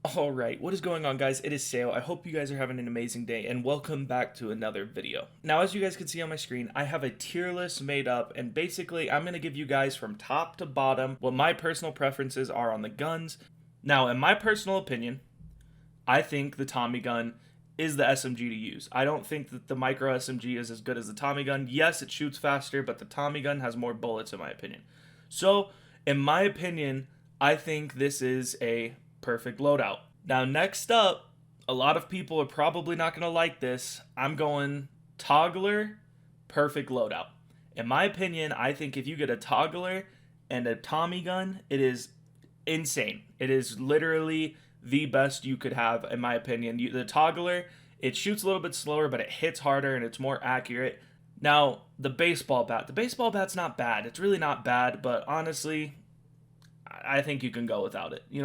Alright, what is going on, guys? It is Saio. I hope you guys are having an amazing day, and welcome back to another video. Now, as you guys can see on my screen, I have a tier list made up, and basically, I'm going to give you guys from top to bottom what my personal preferences are on the guns. Now, in my personal opinion, I think the Tommy gun is the SMG to use. I don't think that the micro SMG is as good as the Tommy gun. Yes, it shoots faster, but the Tommy gun has more bullets, in my opinion. So, in my opinion, I think this is a perfect loadout. Now, next up, a lot of people are probably not going to like this. I'm going toggler, perfect loadout. In my opinion, I think if you get a toggler and a Tommy gun, it is insane. It is literally the best you could have, in my opinion. The toggler, it shoots a little bit slower, but it hits harder and it's more accurate. Now, the baseball bat. The baseball bat's not bad. It's really not bad, but honestly, I think you can go without it. You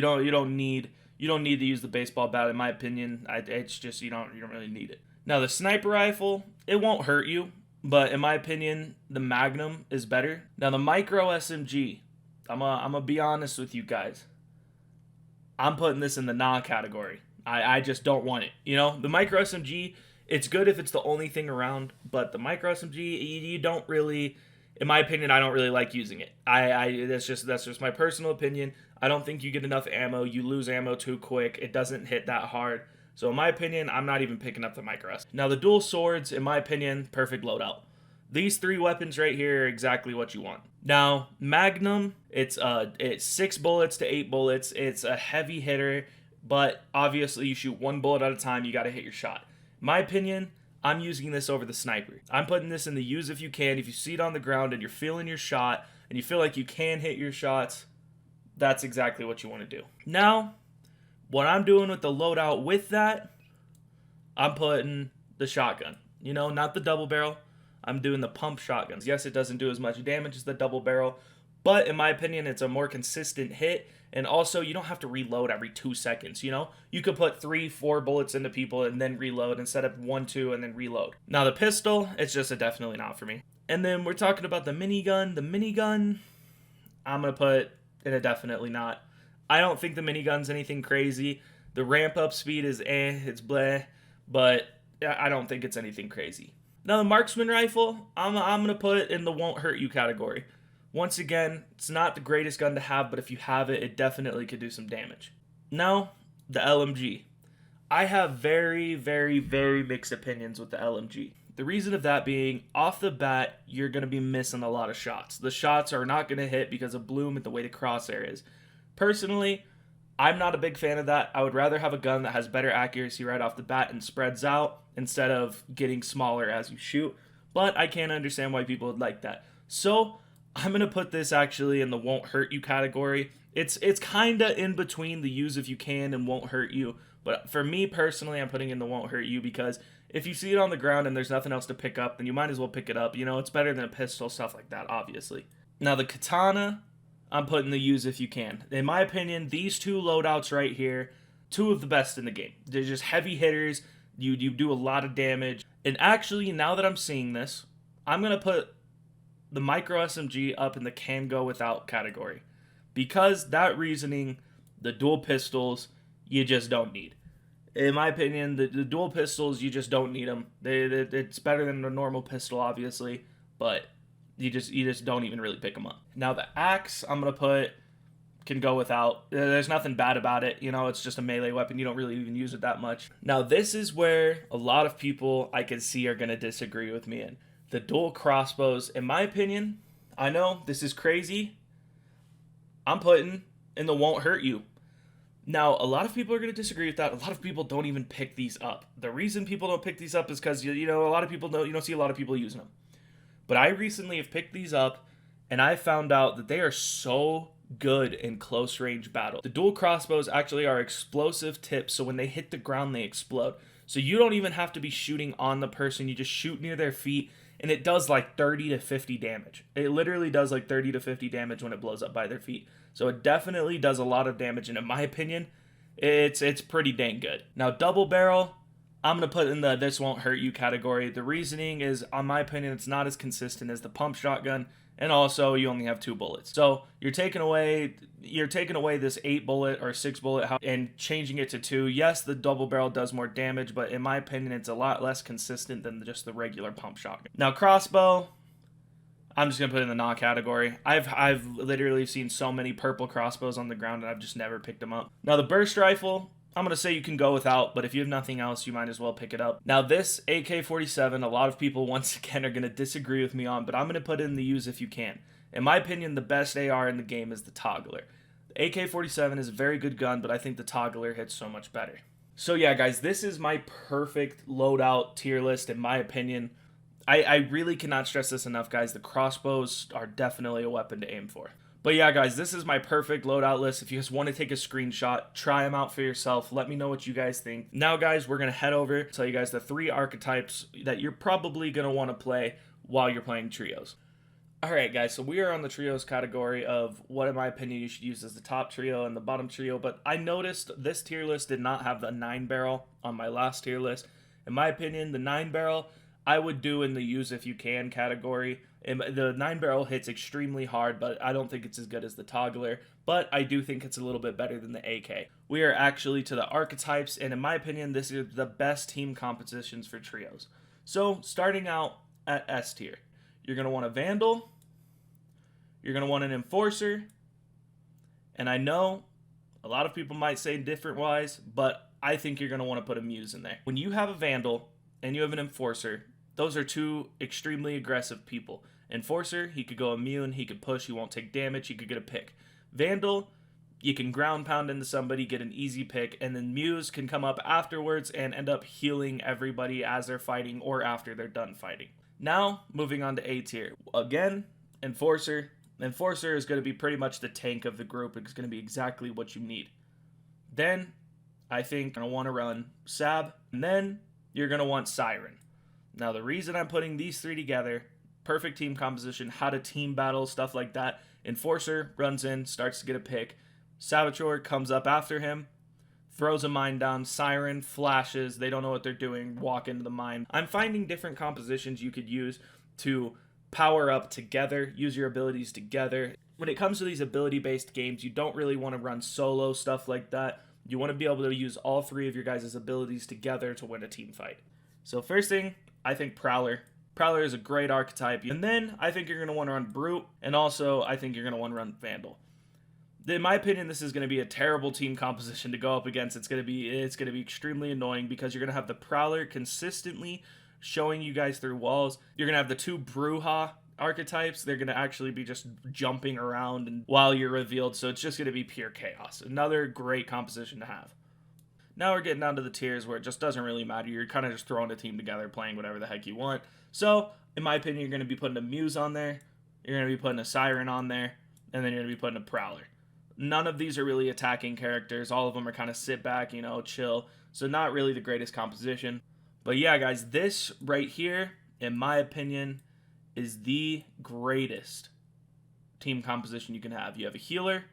don't need to use the baseball bat, in my opinion. It's just you don't really need it. Now, the sniper rifle, it won't hurt you, but in my opinion, the Magnum is better. Now, the micro SMG, I'm gonna be honest with you guys. I'm putting this in the nah category. I just don't want it. The micro SMG, it's good if it's the only thing around, but the micro SMG, you don't really, in my opinion, I don't really like using it. That's just my personal opinion. I don't think you get enough ammo. You lose ammo too quick. It doesn't hit that hard. So in my opinion, I'm not even picking up the micro SMG. Now, the dual swords, in my opinion, perfect loadout. These three weapons right here are exactly what you want. Now, Magnum, it's 6 bullets to 8 bullets. It's a heavy hitter, but obviously you shoot one bullet at a time. You got to hit your shot. In my opinion, I'm using this over the sniper. I'm putting this in the use if you can. If you see it on the ground and you're feeling your shot and you feel like you can hit your shots, that's exactly what you want to do. Now, what I'm doing with the loadout with that, I'm putting the shotgun. Not the double barrel. I'm doing the pump shotguns. Yes, it doesn't do as much damage as the double barrel, but in my opinion, it's a more consistent hit. And also, you don't have to reload every 2 seconds. You could put 3-4 bullets into people and then reload instead of 1-2 and then reload. Now, the pistol, it's just a definitely not for me. And then we're talking about the minigun. The minigun, I'm going to put in a definitely not. I don't think the minigun's anything crazy. The ramp up speed is it's bleh, but I don't think it's anything crazy. Now, the Marksman Rifle, I'm going to put it in the won't hurt you category. Once again, it's not the greatest gun to have, but if you have it, it definitely could do some damage. Now, the LMG. I have very, very, very mixed opinions with the LMG. The reason of that being, off the bat, you're going to be missing a lot of shots. The shots are not going to hit because of bloom and the way the crosshair is. Personally, I'm not a big fan of that. I would rather have a gun that has better accuracy right off the bat and spreads out instead of getting smaller as you shoot. But I can't understand why people would like that. So I'm going to put this actually in the won't hurt you category. It's kind of in between the use if you can and won't hurt you. But for me personally, I'm putting in the won't hurt you because if you see it on the ground and there's nothing else to pick up, then you might as well pick it up. It's better than a pistol, stuff like that, obviously. Now, the katana, I'm putting the use if you can. In my opinion, these two loadouts right here, two of the best in the game. They're just heavy hitters. You do a lot of damage. And actually, now that I'm seeing this, I'm going to put the micro SMG up in the can go without category. Because that reasoning, the dual pistols, you just don't need. In my opinion, the dual pistols, you just don't need them. It's better than a normal pistol, obviously, but you just don't even really pick them up. Now, the axe, I'm going to put, can go without. There's nothing bad about it. It's just a melee weapon. You don't really even use it that much. Now, this is where a lot of people I can see are going to disagree with me in. The dual crossbows, in my opinion, I know this is crazy. I'm putting in the won't hurt you. Now, a lot of people are going to disagree with that. A lot of people don't even pick these up. The reason people don't pick these up is because, a lot of people don't, you don't see a lot of people using them. But I recently have picked these up, and I found out that they are so good in close range battle. The dual crossbows actually are explosive tips, so when they hit the ground, they explode. So you don't even have to be shooting on the person. You just shoot near their feet, and it does like 30 to 50 damage. It literally does like 30 to 50 damage when it blows up by their feet. So it definitely does a lot of damage, and in my opinion, it's pretty dang good. Now, double barrel, I'm going to put in the this won't hurt you category. The reasoning is, on my opinion, it's not as consistent as the pump shotgun. and also you only have 2 bullets. So you're taking away this 8 bullet or 6 bullet and changing it to 2. Yes, the double barrel does more damage, but in my opinion, it's a lot less consistent than just the regular pump shotgun. Now crossbow, I'm just gonna put it in the not category. I've literally seen so many purple crossbows on the ground and I've just never picked them up. Now the burst rifle, I'm gonna say you can go without, but if you have nothing else, you might as well pick it up. Now this AK-47, a lot of people once again are gonna disagree with me on, but I'm gonna put it in the use if you can. In my opinion, the best AR in the game is the toggler. The AK-47 is a very good gun, but I think the toggler hits so much better. So yeah, guys, this is my perfect loadout tier list in my opinion. I really cannot stress this enough, guys. The crossbows are definitely a weapon to aim for. But yeah, guys, this is my perfect loadout list. If you just want to take a screenshot, try them out for yourself. Let me know what you guys think. Now, guys, we're going to head over, tell you guys the 3 archetypes that you're probably going to want to play while you're playing trios. Alright, guys, so we are on the trios category of what, in my opinion, you should use as the top trio and the bottom trio. But I noticed this tier list did not have the 9-barrel on my last tier list. In my opinion, the 9-barrel I would do in the use if you can category. The 9-barrel hits extremely hard, but I don't think it's as good as the toggler, but I do think it's a little bit better than the AK. We are actually to the archetypes, and in my opinion, this is the best team compositions for trios. So, starting out at S tier, you're going to want a Vandal, you're going to want an Enforcer, and I know a lot of people might say different wise, but I think you're going to want to put a Muse in there. When you have a Vandal and you have an Enforcer, those are 2 extremely aggressive people. Enforcer, he could go immune, he could push, he won't take damage, he could get a pick. Vandal, you can ground pound into somebody, get an easy pick, and then Muse can come up afterwards and end up healing everybody as they're fighting or after they're done fighting. Now, moving on to A tier. Again, Enforcer. Enforcer is going to be pretty much the tank of the group. It's going to be exactly what you need. Then, I think you're going to want to run Sab, and then you're going to want Siren. Now, the reason I'm putting these 3 together, perfect team composition, how to team battle, stuff like that. Enforcer runs in, starts to get a pick. Saboteur comes up after him, throws a mine down. Siren flashes, they don't know what they're doing, walk into the mine. I'm finding different compositions you could use to power up together, use your abilities together. When it comes to these ability-based games, you don't really want to run solo, stuff like that. You want to be able to use all 3 of your guys' abilities together to win a team fight. So first thing, I think Prowler. Prowler is a great archetype. And then I think you're going to want to run Brute. And also I think you're going to want to run Vandal. In my opinion, this is going to be a terrible team composition to go up against. It's going to be extremely annoying because you're going to have the Prowler consistently showing you guys through walls. You're going to have the 2 Brujah archetypes. They're going to actually be just jumping around and while you're revealed. So it's just going to be pure chaos. Another great composition to have. Now we're getting down to the tiers where it just doesn't really matter. You're kind of just throwing a team together, playing whatever the heck you want. So, in my opinion, you're going to be putting a Muse on there, you're going to be putting a Siren on there, and then you're going to be putting a Prowler. None of these are really attacking characters. All of them are kind of sit back, chill. So not really the greatest composition. But yeah, guys, this right here, in my opinion, is the greatest team composition you can have. You have a healer.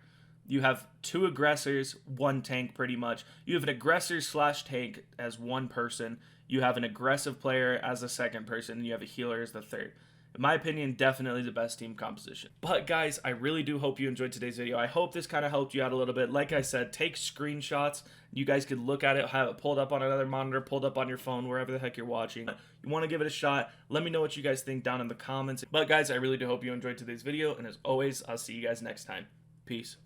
You have 2 aggressors, 1 tank pretty much. You have an aggressor/tank as 1 person. You have an aggressive player as a 2nd person. And you have a healer as the 3rd. In my opinion, definitely the best team composition. But guys, I really do hope you enjoyed today's video. I hope this kind of helped you out a little bit. Like I said, take screenshots. You guys could look at it, have it pulled up on another monitor, pulled up on your phone, wherever the heck you're watching. You want to give it a shot, let me know what you guys think down in the comments. But guys, I really do hope you enjoyed today's video. And as always, I'll see you guys next time. Peace.